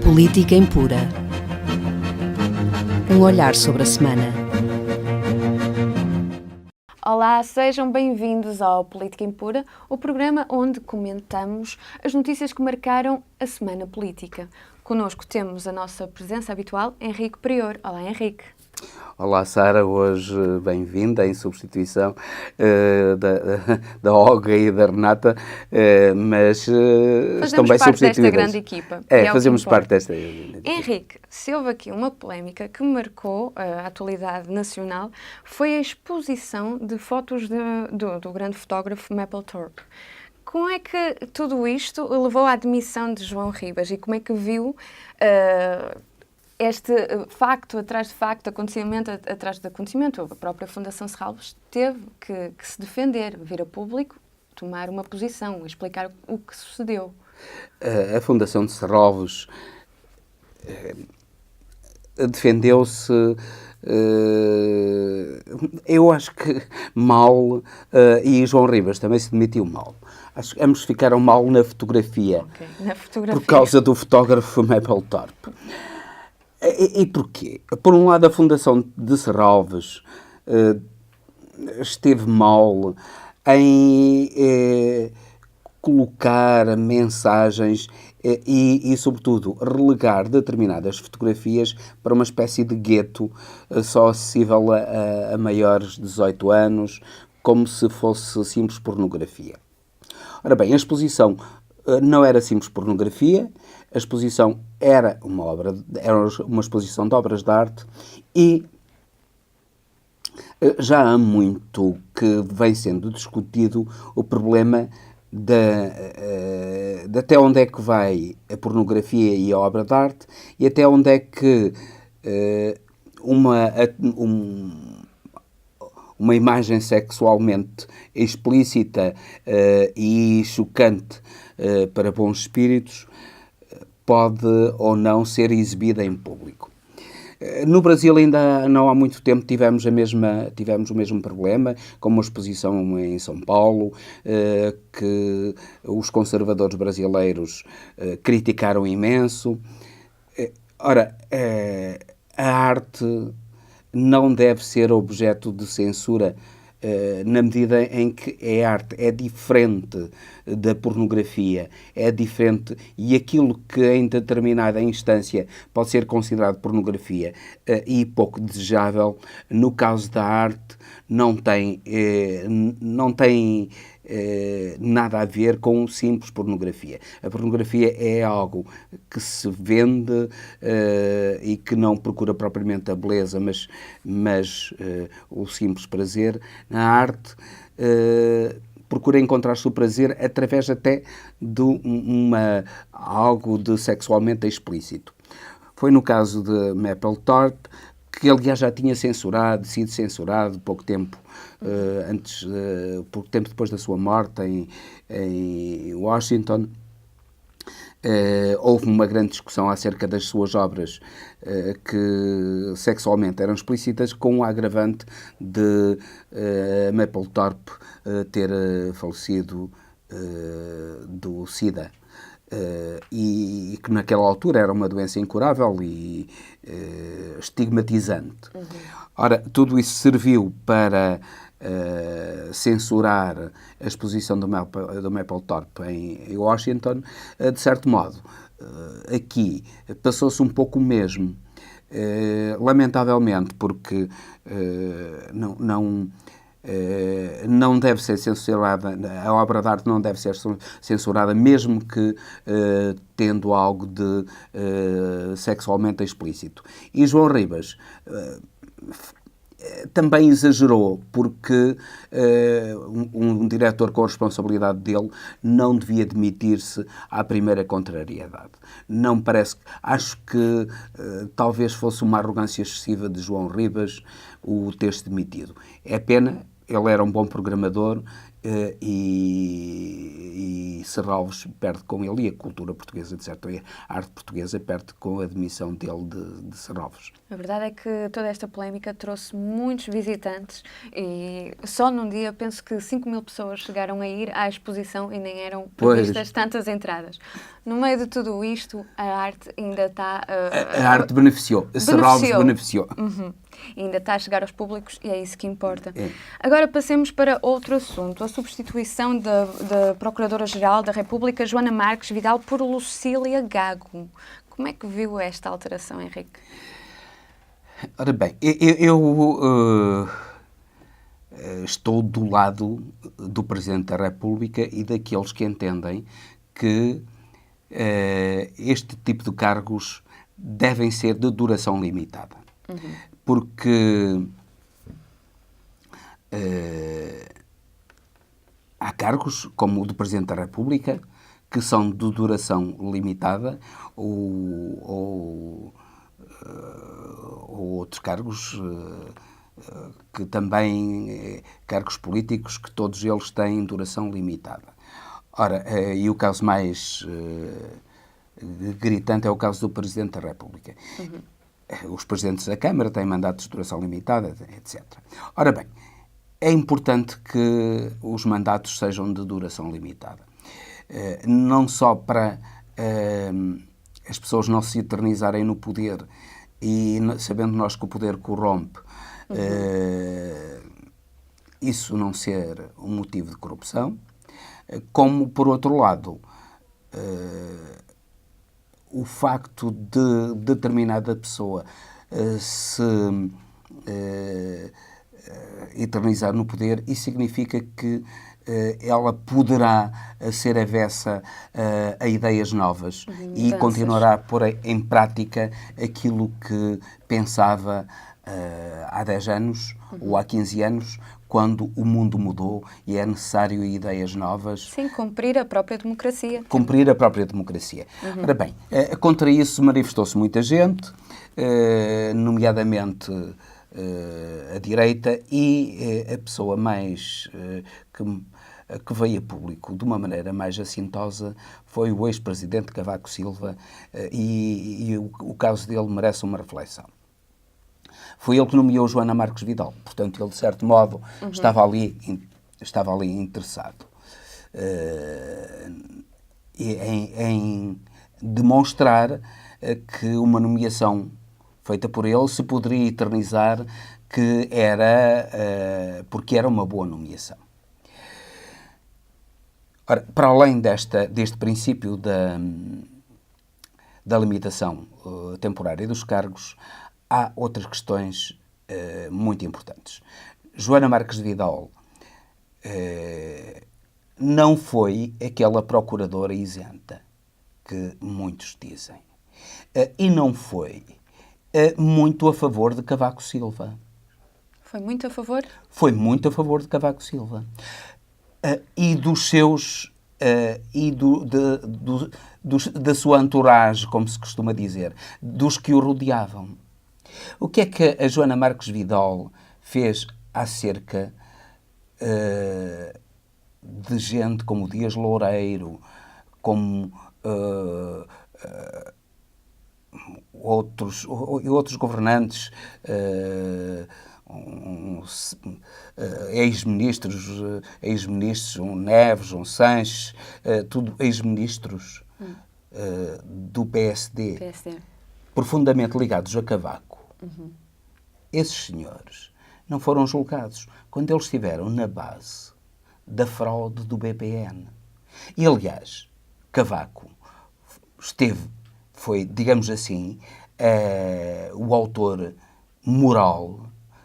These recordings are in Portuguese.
Política Impura. Um olhar sobre a semana. Olá, sejam bem-vindos ao Política Impura, o programa onde comentamos as notícias que marcaram a semana política. Connosco temos a nossa presença habitual, Henrique Prior. Olá, Henrique. Olá, Sara, hoje bem-vinda em substituição da Olga e da Renata, mas estão bem substituídas. Fazemos parte desta grande equipa. Fazemos parte desta. Henrique, se houve aqui uma polémica que marcou a atualidade nacional, foi a exposição de fotos do grande fotógrafo Mapplethorpe. Como é que tudo isto levou à admissão de João Ribas e como é que viu este facto atrás de facto, acontecimento atrás de acontecimento? A própria Fundação Serralves teve que se defender, vir a público, tomar uma posição, explicar o que sucedeu. A Fundação de Serralves defendeu-se, eu acho que mal, e João Ribas também se demitiu mal. Acho que ambos ficaram mal na fotografia, na fotografia, por causa do fotógrafo Mapplethorpe. E porquê? Por um lado, a Fundação de Serralves esteve mal em colocar mensagens e, sobretudo, relegar determinadas fotografias para uma espécie de gueto só acessível a maiores de 18 anos, como se fosse simples pornografia. Ora bem, a exposição não era simples pornografia, a exposição era uma exposição de obras de arte e já há muito que vem sendo discutido o problema de até onde é que vai a pornografia e a obra de arte e até onde é que uma imagem sexualmente explícita e chocante para bons espíritos pode ou não ser exibida em público. No Brasil ainda não há muito tempo tivemos o mesmo problema, com uma exposição em São Paulo, que os conservadores brasileiros criticaram imenso. Ora, a arte não deve ser objeto de censura na medida em que a arte é diferente da pornografia, é diferente, e aquilo que em determinada instância pode ser considerado pornografia e pouco desejável, no caso da arte, não tem nada a ver com simples pornografia. A pornografia é algo que se vende e que não procura propriamente a beleza, mas o simples prazer. Na arte, procura encontrar-se o prazer através até de algo de sexualmente explícito. Foi no caso de Mapplethorpe, que aliás já tinha sido censurado pouco tempo depois da sua morte em Washington. Houve uma grande discussão acerca das suas obras que sexualmente eram explícitas, com o agravante de Mapplethorpe ter falecido do SIDA. E que naquela altura era uma doença incurável e estigmatizante. Uhum. Ora, tudo isso serviu para censurar a exposição do Mapplethorpe em Washington. De certo modo, aqui passou-se um pouco o mesmo, lamentavelmente, porque não deve ser censurada, a obra de arte não deve ser censurada, mesmo que tendo algo de sexualmente explícito. E João Ribas também exagerou, porque um diretor com a responsabilidade dele não devia demitir-se à primeira contrariedade. Não parece... Acho que talvez fosse uma arrogância excessiva de João Ribas o ter-se demitido. É pena, ele era um bom programador e Serralves perde com ele, e a cultura portuguesa, de certo, a arte portuguesa perde com a admissão dele de Serralves. A verdade é que toda esta polémica trouxe muitos visitantes e só num dia penso que 5.000 pessoas chegaram a ir à exposição e nem eram previstas tantas entradas. No meio de tudo isto, a arte ainda está... a arte beneficiou. Serralves beneficiou. Uhum. Ainda está a chegar aos públicos e é isso que importa. Agora passemos para outro assunto, a substituição da Procuradora-Geral da República, Joana Marques Vidal, por Lucília Gago. Como é que viu esta alteração, Henrique? Ora bem, eu estou do lado do Presidente da República e daqueles que entendem que este tipo de cargos devem ser de duração limitada. Porque há cargos, como o do Presidente da República, que são de duração limitada, ou outros cargos que também, cargos políticos, que todos eles têm duração limitada. Ora, e o caso mais gritante é o caso do Presidente da República. Os presidentes da Câmara têm mandatos de duração limitada, etc. Ora bem, é importante que os mandatos sejam de duração limitada. Não só para as pessoas não se eternizarem no poder e sabendo nós que o poder corrompe, isso não ser um motivo de corrupção, como, por outro lado, o facto de determinada pessoa se eternizar no poder, isso significa que ela poderá ser avessa a ideias novas e continuará a pôr em prática aquilo que pensava há 10 anos ou há 15 anos, quando o mundo mudou e é necessário ideias novas. Sim, cumprir a própria democracia. Cumprir a própria democracia. Ora bem, contra isso manifestou-se muita gente, nomeadamente a direita, e a pessoa mais que veio a público de uma maneira mais assintosa foi o ex-presidente Cavaco Silva, e o caso dele merece uma reflexão. Foi ele que nomeou Joana Marques Vidal, portanto ele, de certo modo, estava ali interessado em demonstrar que uma nomeação feita por ele se poderia eternizar, que era porque era uma boa nomeação. Ora, para além deste princípio da limitação temporária dos cargos, há outras questões muito importantes. Joana Marques Vidal não foi aquela procuradora isenta que muitos dizem. E não foi muito a favor de Cavaco Silva. Foi muito a favor? Foi muito a favor de Cavaco Silva. E dos seus... da sua entourage, como se costuma dizer, dos que o rodeavam. O que é que a Joana Marques Vidal fez acerca de gente como Dias Loureiro, como outros governantes, ex-ministros, Neves, Sanches, tudo ex-ministros do PSD, profundamente ligados a Cavaco. Esses senhores não foram julgados quando eles estiveram na base da fraude do BPN. E, aliás, Cavaco foi, digamos assim, o autor moral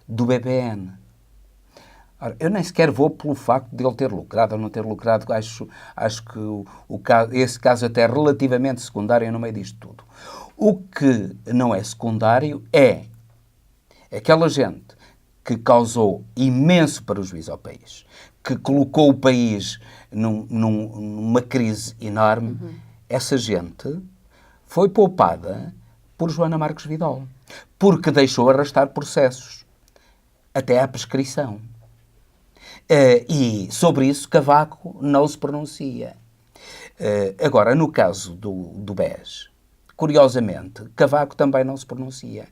do BPN. Ora, eu nem sequer vou pelo facto de ele ter lucrado ou não ter lucrado. Acho que esse caso até é relativamente secundário no meio disto tudo. O que não é secundário é aquela gente que causou imenso prejuízo ao país, que colocou o país numa crise enorme. Essa gente foi poupada por Joana Marques Vidal, porque deixou arrastar processos até à prescrição. E sobre isso Cavaco não se pronuncia. Agora, no caso do BES, curiosamente, Cavaco também não se pronuncia.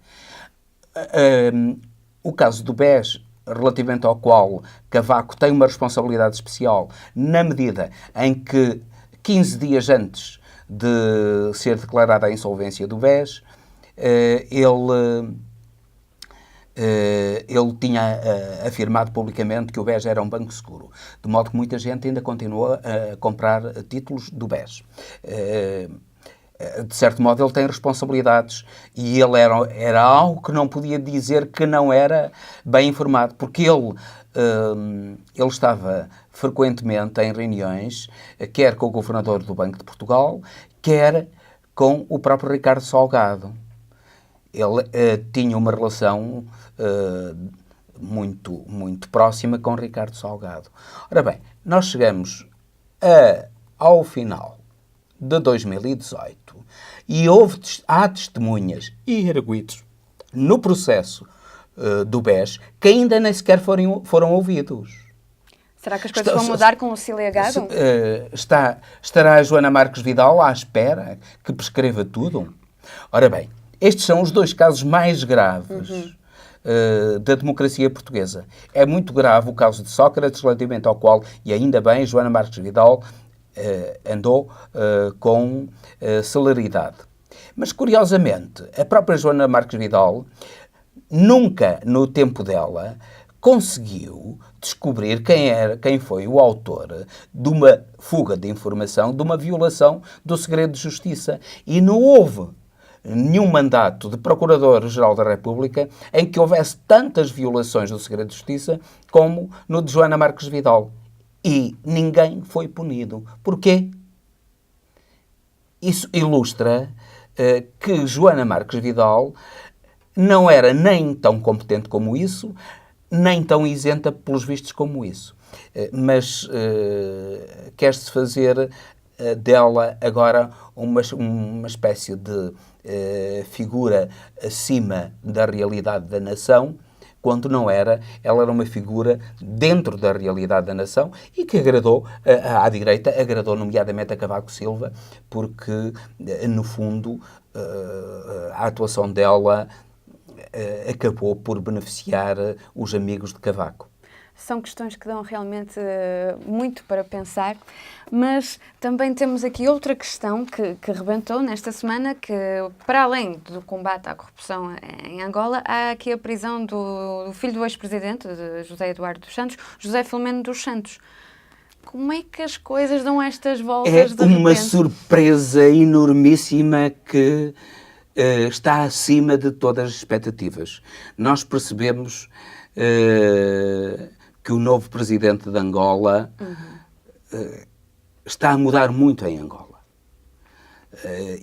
O caso do BES, relativamente ao qual Cavaco tem uma responsabilidade especial, na medida em que 15 dias antes de ser declarada a insolvência do BES, ele tinha afirmado publicamente que o BES era um banco seguro, de modo que muita gente ainda continua a comprar títulos do BES. De certo modo, ele tem responsabilidades e ele era algo que não podia dizer que não era bem informado, porque ele estava frequentemente em reuniões, quer com o governador do Banco de Portugal, quer com o próprio Ricardo Salgado. Ele tinha uma relação muito, muito próxima com Ricardo Salgado. Ora bem, nós chegamos ao final de 2018 e há testemunhas e arguidos no processo do BES que ainda nem sequer foram ouvidos. Será que as coisas vão mudar com o Cília Gago? Estará a Joana Marques Vidal à espera que prescreva tudo? Ora bem, estes são os dois casos mais graves da democracia portuguesa. É muito grave o caso de Sócrates, relativamente ao qual, e ainda bem, Joana Marques Vidal andou com celeridade. Mas, curiosamente, a própria Joana Marques Vidal nunca, no tempo dela, conseguiu descobrir quem foi o autor de uma fuga de informação, de uma violação do segredo de justiça. E não houve nenhum mandato de Procurador-Geral da República em que houvesse tantas violações do segredo de justiça como no de Joana Marques Vidal. E ninguém foi punido. Porquê? Isso ilustra que Joana Marques Vidal não era nem tão competente como isso, nem tão isenta pelos vistos como isso. Mas quer-se fazer dela agora uma espécie de figura acima da realidade da nação, quando não era. Ela era uma figura dentro da realidade da nação e que agradou à direita, agradou nomeadamente a Cavaco Silva, porque, no fundo, a atuação dela acabou por beneficiar os amigos de Cavaco. São questões que dão realmente muito para pensar, mas também temos aqui outra questão que rebentou nesta semana, que para além do combate à corrupção em Angola, há aqui a prisão do filho do ex-presidente, de José Eduardo dos Santos, José Filomeno dos Santos. Como é que as coisas dão estas voltas de repente? É uma surpresa enormíssima que está acima de todas as expectativas. Nós percebemos que o novo presidente de Angola está a mudar muito em Angola.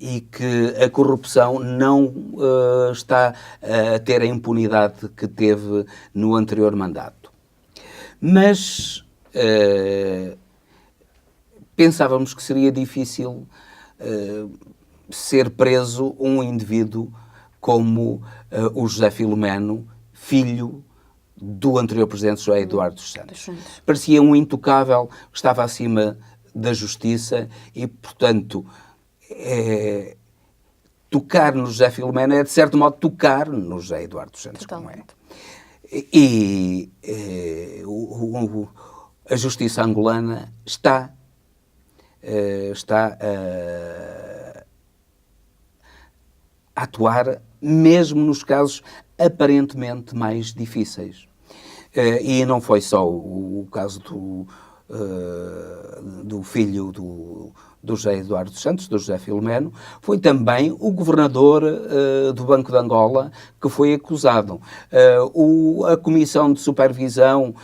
E que a corrupção não está a ter a impunidade que teve no anterior mandato. Mas pensávamos que seria difícil ser preso um indivíduo como o José Filomeno, filho do anterior presidente José Eduardo dos Santos. Parecia um intocável, estava acima da justiça e, portanto, tocar no José Filomeno é, de certo modo, tocar no José Eduardo dos Santos. Totalmente. E a justiça angolana está a atuar mesmo nos casos aparentemente mais difíceis. E não foi só o caso do filho do José Eduardo dos Santos, do José Filomeno, foi também o governador do Banco de Angola que foi acusado. A Comissão de Supervisão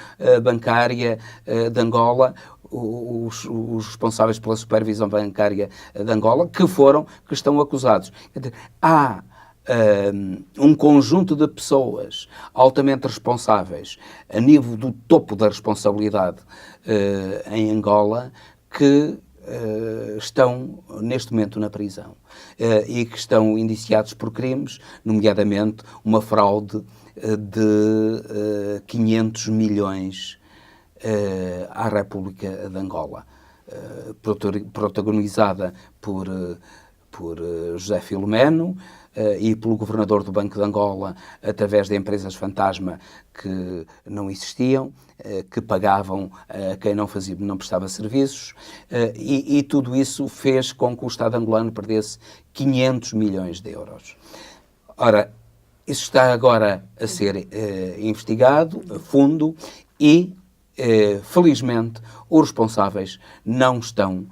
Bancária de Angola, os responsáveis pela supervisão bancária de Angola, que estão acusados. Há um conjunto de pessoas altamente responsáveis a nível do topo da responsabilidade em Angola que estão neste momento na prisão e que estão indiciados por crimes, nomeadamente uma fraude de 500 milhões à República de Angola, protagonizada por José Filomeno e pelo governador do Banco de Angola, através de empresas fantasma que não existiam, que pagavam a quem não prestava serviços, e tudo isso fez com que o Estado angolano perdesse 500 milhões de euros. Ora, isso está agora a ser investigado a fundo e, felizmente, os responsáveis não estão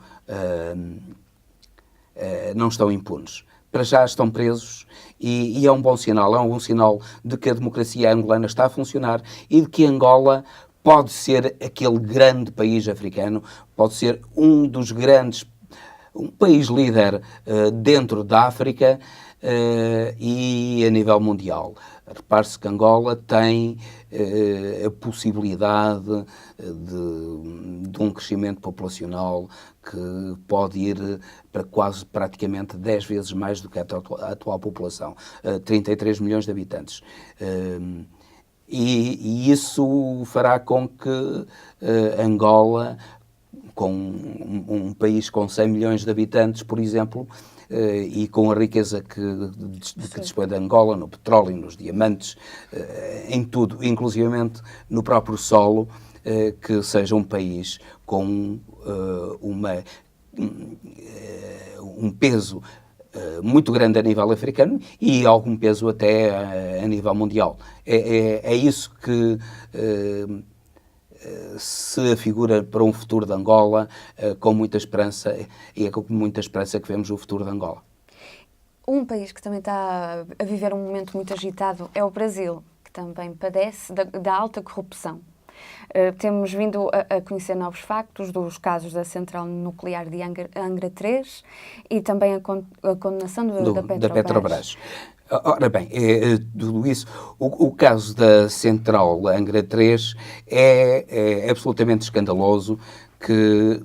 impunes. Para já estão presos e é um bom sinal de que a democracia angolana está a funcionar e de que Angola pode ser aquele grande país africano, pode ser um país líder dentro da África e a nível mundial. Repare-se que Angola tem a possibilidade de um crescimento populacional que pode ir para praticamente 10 vezes mais do que a atual população, 33 milhões de habitantes. E isso fará com que Angola, com um país com 100 milhões de habitantes, por exemplo, e com a riqueza que dispõe de Angola, no petróleo, nos diamantes, em tudo, inclusivamente no próprio solo, que seja um país com um peso muito grande a nível africano e algum peso até a nível mundial. É isso que se afigura para um futuro de Angola com muita esperança, e é com muita esperança que vemos o futuro de Angola. Um país que também está a viver um momento muito agitado é o Brasil, que também padece da alta corrupção. Temos vindo a conhecer novos factos dos casos da central nuclear de Angra 3 e também a condenação da Petrobras. Ora bem, tudo isso, o caso da central Angra 3 é absolutamente escandaloso, que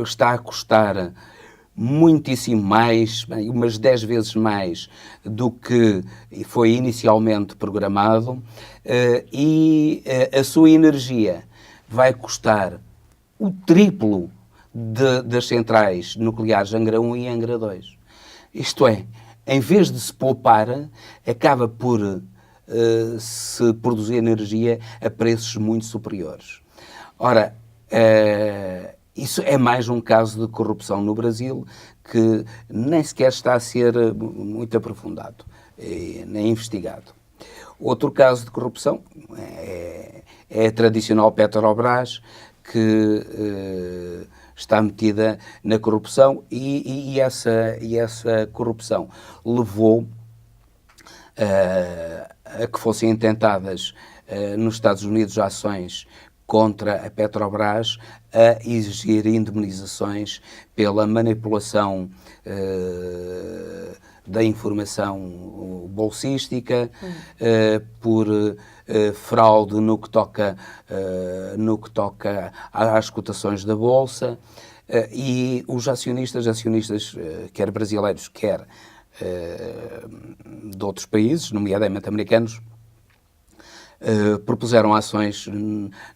está a custar muitíssimo mais, umas 10 vezes mais do que foi inicialmente programado, e a sua energia vai custar o triplo das centrais nucleares Angra 1 e Angra 2. Isto é, em vez de se poupar, acaba por se produzir energia a preços muito superiores. Ora, isso é mais um caso de corrupção no Brasil que nem sequer está a ser muito aprofundado nem investigado. Outro caso de corrupção é a tradicional Petrobras, que está metida na corrupção e essa corrupção levou a que fossem intentadas nos Estados Unidos ações contra a Petrobras, a exigir indemnizações pela manipulação da informação bolsística, por fraude no que toca às cotações da Bolsa, e os acionistas, quer brasileiros, quer de outros países, nomeadamente americanos, propuseram ações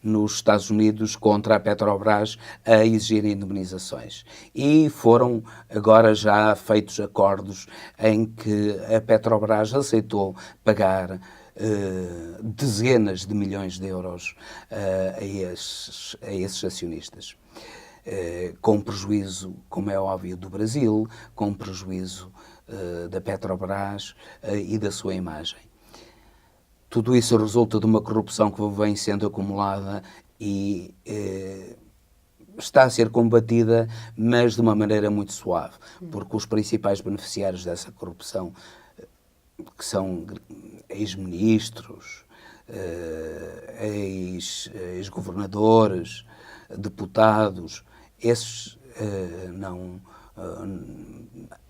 nos Estados Unidos contra a Petrobras a exigir indemnizações. E foram agora já feitos acordos em que a Petrobras aceitou pagar dezenas de milhões de euros a esses acionistas. Com prejuízo, como é óbvio, do Brasil, com prejuízo da Petrobras e da sua imagem. Tudo isso resulta de uma corrupção que vem sendo acumulada e está a ser combatida, mas de uma maneira muito suave, porque os principais beneficiários dessa corrupção, que são ex-ministros, ex-governadores, deputados, esses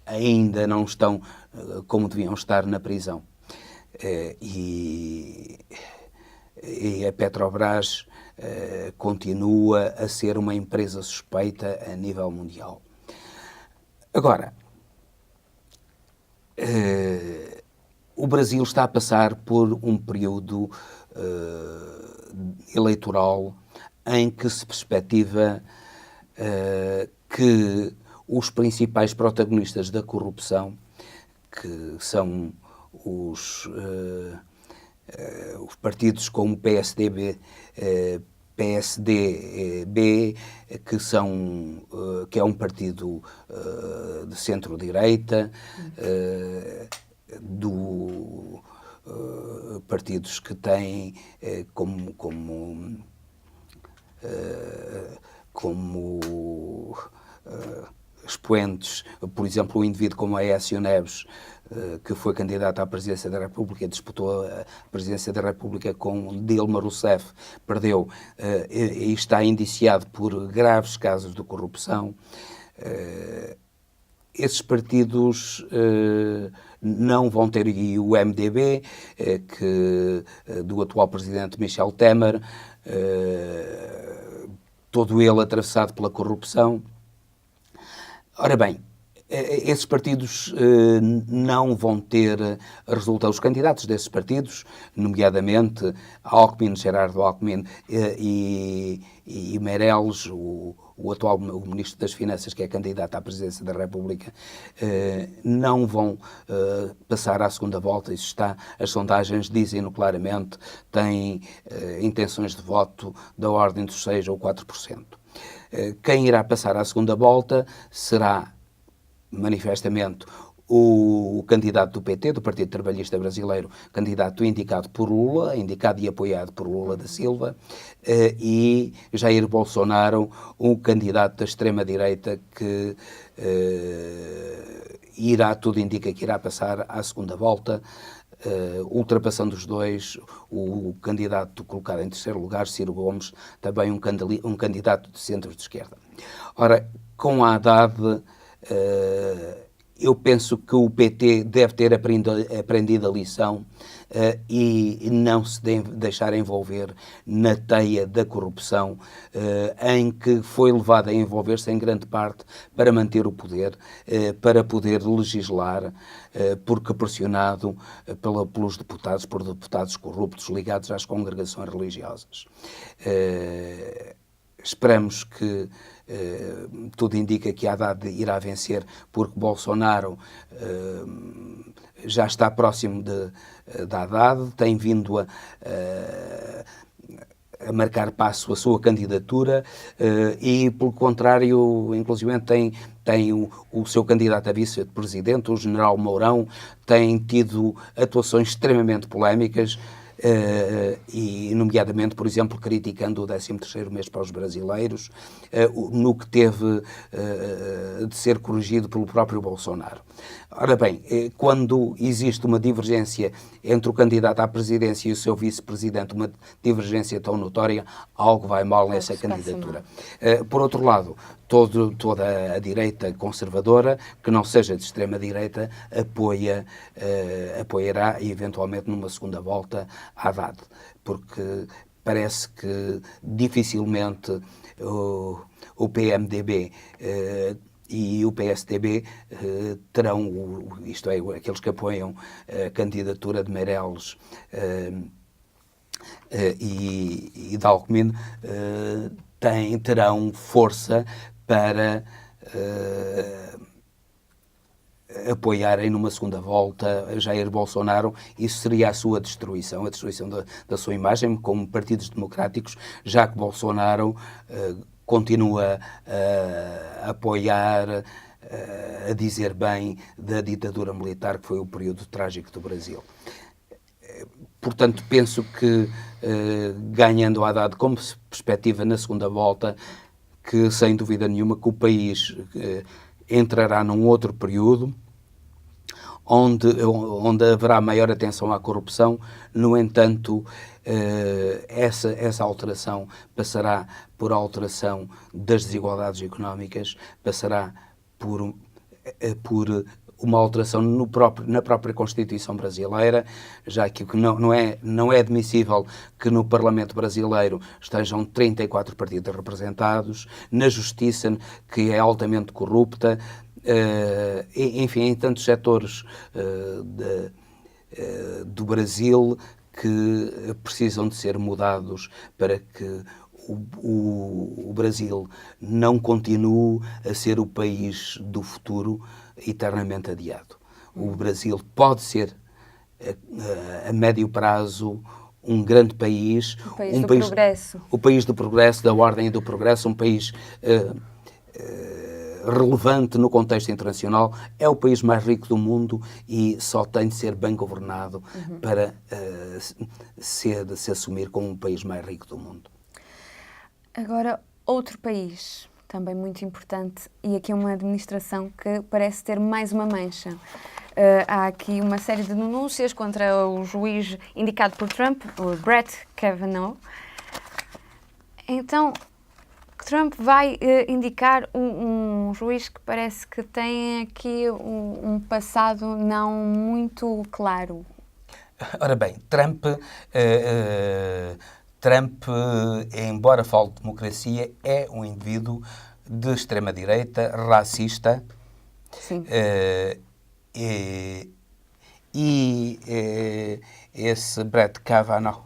ainda não estão como deviam estar na prisão. E a Petrobras continua a ser uma empresa suspeita a nível mundial. Agora, o Brasil está a passar por um período eleitoral em que se perspectiva que os principais protagonistas da corrupção, que são os partidos como PSDB, PSDB, que é um partido de centro-direita, partidos que têm como expoentes, por exemplo, um indivíduo como Aécio Neves, que foi candidato à presidência da República, disputou a presidência da República com Dilma Rousseff, perdeu e está indiciado por graves casos de corrupção. Esses partidos não vão ter, e o MDB, do atual presidente Michel Temer, todo ele atravessado pela corrupção. Ora bem, esses partidos não vão ter resultados. Os candidatos desses partidos, nomeadamente Gerardo Alckmin e Meirelles, o atual Ministro das Finanças, que é candidato à presidência da República, não vão passar à segunda volta. Isso está, as sondagens dizem-no claramente, têm intenções de voto da ordem dos 6 ou 4%. Quem irá passar à segunda volta será, manifestamente, o candidato do PT, do Partido Trabalhista Brasileiro, candidato indicado por Lula, indicado e apoiado por Lula da Silva, e Jair Bolsonaro, um candidato da extrema-direita que tudo indica que irá passar à segunda volta, ultrapassando os dois, o candidato colocado em terceiro lugar, Ciro Gomes, também um candidato de centro de esquerda. Ora, com a Haddad, eu penso que o PT deve ter aprendido a lição e não se deve deixar envolver na teia da corrupção em que foi levado a envolver-se em grande parte para manter o poder, para poder legislar, porque pressionado por deputados corruptos ligados às congregações religiosas. Esperamos que tudo indica que Haddad irá vencer, porque Bolsonaro já está próximo de Haddad, tem vindo a marcar passo a sua candidatura e, pelo contrário, inclusive tem o seu candidato a vice-presidente, o general Mourão, tem tido atuações extremamente polémicas, e nomeadamente, por exemplo, criticando o 13º mês para os brasileiros, no que teve de ser corrigido pelo próprio Bolsonaro. Ora bem, quando existe uma divergência entre o candidato à presidência e o seu vice-presidente, uma divergência tão notória, algo vai mal nessa candidatura. Por outro lado, toda a direita conservadora, que não seja de extrema-direita, apoiará, eventualmente, numa segunda volta, Haddad, porque parece que dificilmente o PMDB e o PSDB terão, isto é, aqueles que apoiam a candidatura de Meirelles e de Alckmin, terão força para apoiarem numa segunda volta Jair Bolsonaro. Isso seria a sua destruição, a destruição da sua imagem como partidos democráticos, já que Bolsonaro continua a apoiar, a dizer bem da ditadura militar, que foi o período trágico do Brasil. Portanto, penso que, ganhando Haddad como perspectiva na segunda volta, que sem dúvida nenhuma que o país entrará num outro período onde haverá maior atenção à corrupção. No entanto, essa alteração passará por alteração das desigualdades económicas, passará por uma alteração na própria Constituição brasileira, já que não é admissível que no Parlamento brasileiro estejam 34 partidos representados, na Justiça, que é altamente corrupta, enfim, em tantos setores do Brasil que precisam de ser mudados para que o Brasil não continue a ser o país do futuro eternamente adiado. O Brasil pode ser, a médio prazo, um grande país, O país do progresso. o país do progresso, da ordem e do progresso, um país relevante no contexto internacional, é o país mais rico do mundo e só tem de ser bem governado para se assumir como um país mais rico do mundo. Agora, outro país também muito importante, e aqui é uma administração que parece ter mais uma mancha. Há aqui uma série de denúncias contra o juiz indicado por Trump, o Brett Kavanaugh. Então, Trump vai indicar um juiz que parece que tem aqui um passado não muito claro. Ora bem, Trump, embora fale de democracia, é um indivíduo de extrema-direita, racista. Sim. Esse Brett Kavanaugh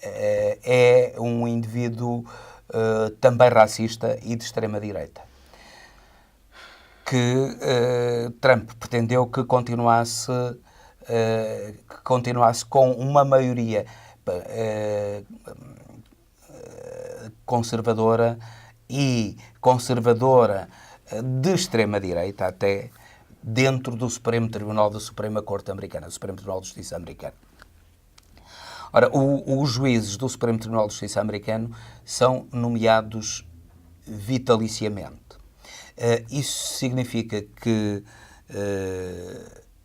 é um indivíduo também racista e de extrema-direita, que Trump pretendeu que continuasse com uma maioria conservadora de extrema-direita, até dentro do Supremo Tribunal da Suprema Corte Americana, do Supremo Tribunal de Justiça americano. Ora, os juízes do Supremo Tribunal de Justiça americano são nomeados vitaliciamente. Isso significa que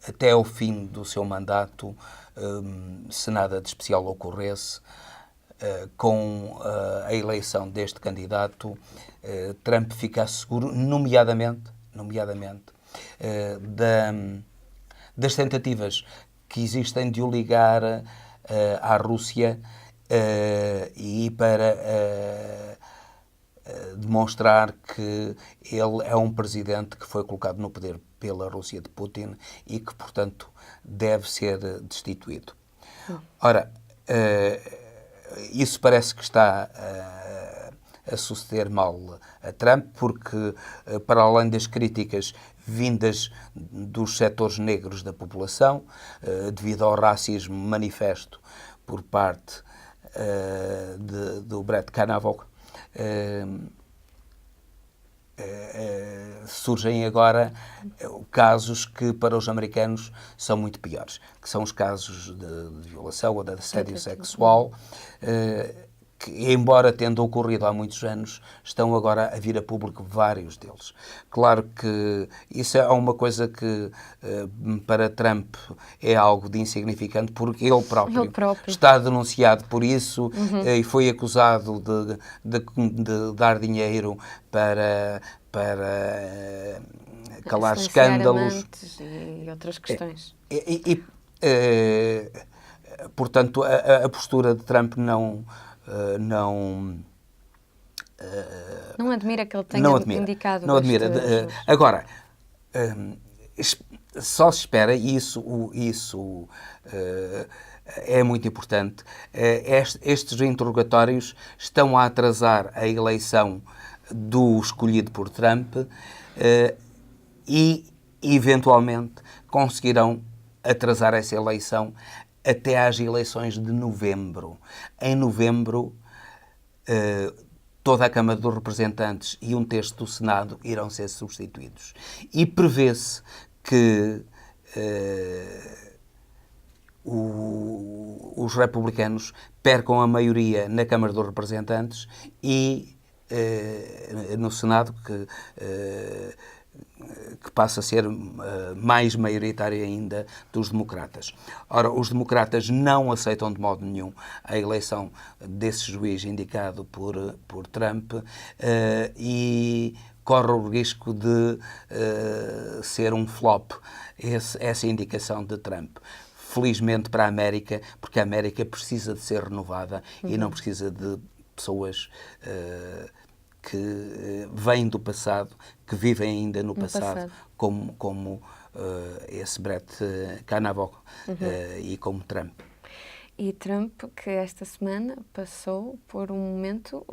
até ao fim do seu mandato, se nada de especial ocorresse, com a eleição deste candidato, Trump fica seguro, nomeadamente das tentativas que existem de o ligar à Rússia e para demonstrar que ele é um presidente que foi colocado no poder pela Rússia de Putin e que, portanto, deve ser destituído. Ora, isso parece que está a suceder mal a Trump, porque, para além das críticas vindas dos setores negros da população, devido ao racismo manifesto por parte do Brett Kavanaugh, surgem agora casos que para os americanos são muito piores, que são os casos de violação ou de assédio sexual, que, embora tendo ocorrido há muitos anos, estão agora a vir a público vários deles. Claro que isso é uma coisa que para Trump é algo de insignificante, porque ele próprio está denunciado por isso e foi acusado de dar dinheiro para calar escândalos e outras questões. Portanto, a postura de Trump não admira que ele tenha indicado. Não admira. Agora, só se espera, e isso é muito importante, estes interrogatórios estão a atrasar a eleição do escolhido por Trump e, eventualmente, conseguirão atrasar essa eleição até às eleições de novembro. Em novembro, toda a Câmara dos Representantes e um terço do Senado irão ser substituídos. E prevê-se que os republicanos percam a maioria na Câmara dos Representantes e no Senado, que passa a ser mais maioritária ainda dos democratas. Ora, os democratas não aceitam de modo nenhum a eleição desse juiz indicado por Trump e corre o risco de ser um flop essa indicação de Trump. Felizmente para a América, porque a América precisa de ser renovada e não precisa de pessoas que vêm do passado, que vivem ainda no passado. Como esse Brett Kavanaugh e como Trump. E Trump, que esta semana passou por um momento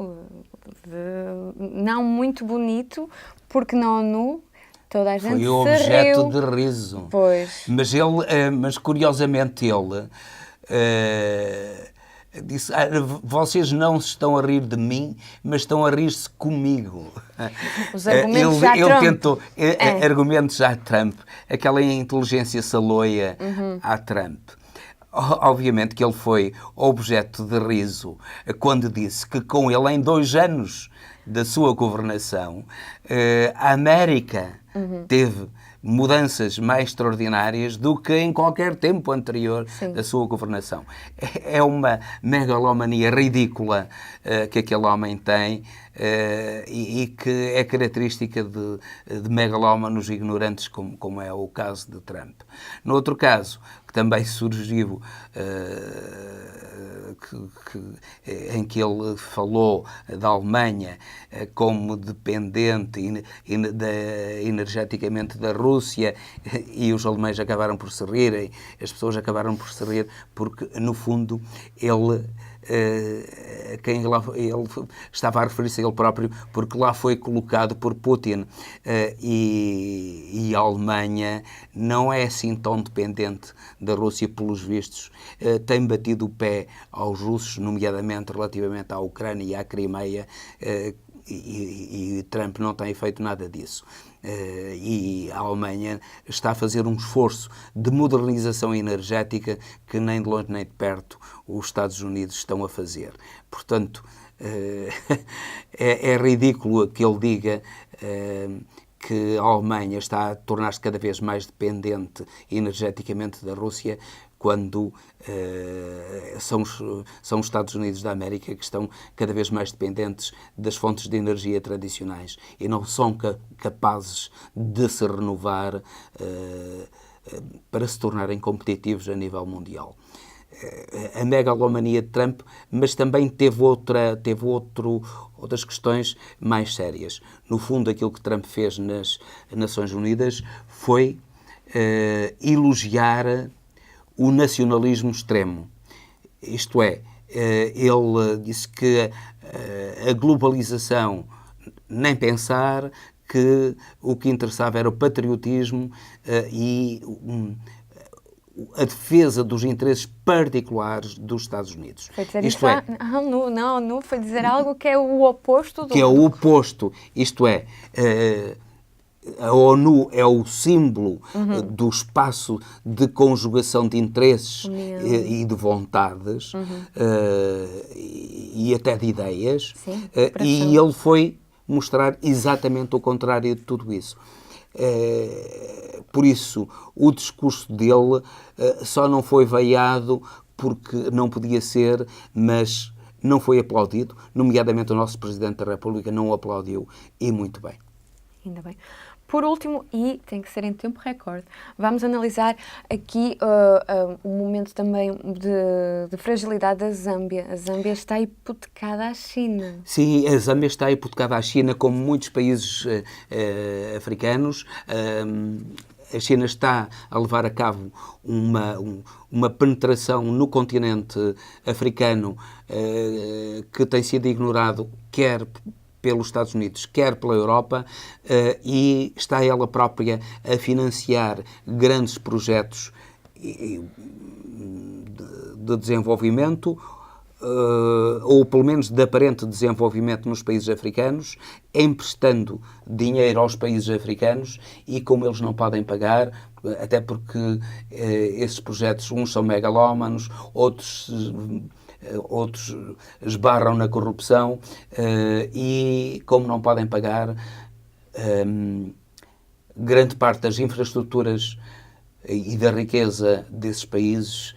não muito bonito, porque na ONU toda a gente Foi se objeto riu. de riso. Pois. Mas curiosamente ele disse: vocês não se estão a rir de mim, mas estão a rir-se comigo. Os argumentos já Ele Trump. tentou argumentos a Trump, aquela inteligência saloia a Trump. Obviamente que ele foi objeto de riso quando disse que com ele, em 2 anos da sua governação, a América teve mudanças mais extraordinárias do que em qualquer tempo anterior da sua governação. É uma megalomania ridícula que aquele homem tem e que é característica de megalómanos ignorantes, como é o caso de Trump. No outro caso, que também surgiu, em que ele falou da Alemanha como dependente energeticamente da Rússia, e os alemães acabaram por se rirem, as pessoas acabaram por se rir, porque, no fundo, ele estava a referir-se a ele próprio, porque lá foi colocado por Putin, e a Alemanha não é assim tão dependente da Rússia, pelos vistos, tem batido o pé aos russos, nomeadamente relativamente à Ucrânia e à Crimeia, e Trump não tem feito nada disso. E a Alemanha está a fazer um esforço de modernização energética que nem de longe nem de perto os Estados Unidos estão a fazer. Portanto, é ridículo que ele diga que a Alemanha está a tornar-se cada vez mais dependente energeticamente da Rússia, quando são os Estados Unidos da América que estão cada vez mais dependentes das fontes de energia tradicionais e não são capazes de se renovar para se tornarem competitivos a nível mundial. A megalomania de Trump, mas também teve outras questões mais sérias. No fundo, aquilo que Trump fez nas Nações Unidas foi elogiar o nacionalismo extremo. Isto é, ele disse que a globalização, nem pensar, que o que interessava era o patriotismo e a defesa dos interesses particulares dos Estados Unidos. Foi dizer isto é, não, foi dizer algo que é o oposto do... Que é o oposto, isto é... A ONU é o símbolo do espaço de conjugação de interesses e de vontades e até de ideias. Sim, e ele foi mostrar exatamente o contrário de tudo isso. Por isso, o discurso dele só não foi veiado porque não podia ser, mas não foi aplaudido, nomeadamente o nosso Presidente da República não o aplaudiu, e muito bem. Ainda bem. Por último, e tem que ser em tempo recorde, vamos analisar aqui um momento também de fragilidade da Zâmbia. A Zâmbia está hipotecada à China. Sim, a Zâmbia está hipotecada à China, como muitos países africanos. A China está a levar a cabo uma penetração no continente africano que tem sido ignorado, quer pelos Estados Unidos, quer pela Europa, e está ela própria a financiar grandes projetos de desenvolvimento, ou pelo menos de aparente desenvolvimento nos países africanos, emprestando dinheiro aos países africanos, e como eles não podem pagar, até porque esses projetos, uns são megalómanos, outros esbarram na corrupção, e como não podem pagar, grande parte das infraestruturas e da riqueza desses países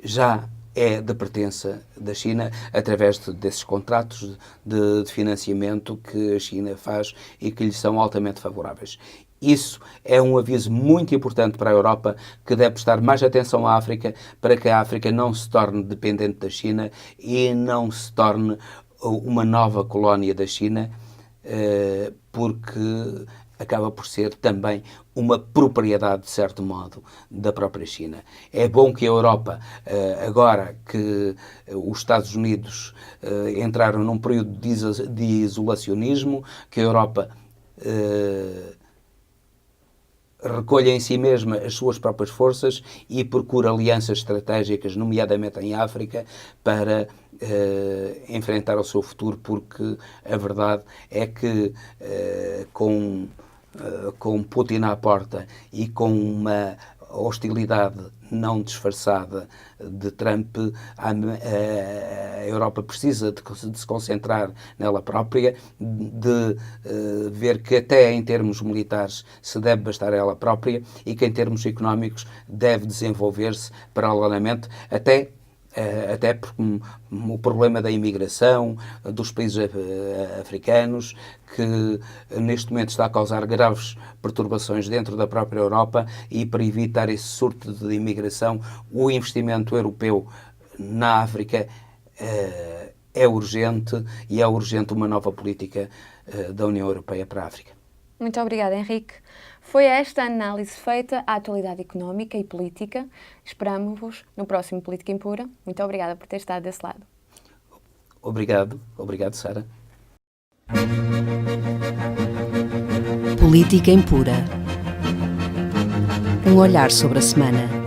já é da pertença da China, através desses contratos de financiamento que a China faz e que lhe são altamente favoráveis. Isso é um aviso muito importante para a Europa, que deve prestar mais atenção à África, para que a África não se torne dependente da China e não se torne uma nova colónia da China, porque acaba por ser também uma propriedade, de certo modo, da própria China. É bom que a Europa, agora que os Estados Unidos entraram num período de isolacionismo, que a Europa recolha em si mesma as suas próprias forças e procura alianças estratégicas, nomeadamente em África, para enfrentar o seu futuro, porque a verdade é que com Putin à porta e com uma hostilidade não disfarçada de Trump, a Europa precisa de se concentrar nela própria, de ver que até em termos militares se deve bastar a ela própria e que em termos económicos deve desenvolver-se paralelamente, até porque o problema da imigração dos países africanos, que neste momento está a causar graves perturbações dentro da própria Europa, e para evitar esse surto de imigração, o investimento europeu na África é urgente, e é urgente uma nova política da União Europeia para a África. Muito obrigada, Henrique. Foi esta a análise feita à atualidade económica e política. Esperamos-vos no próximo Política Impura. Muito obrigada por ter estado desse lado. Obrigado, Sara. Política Impura. Um olhar sobre a semana.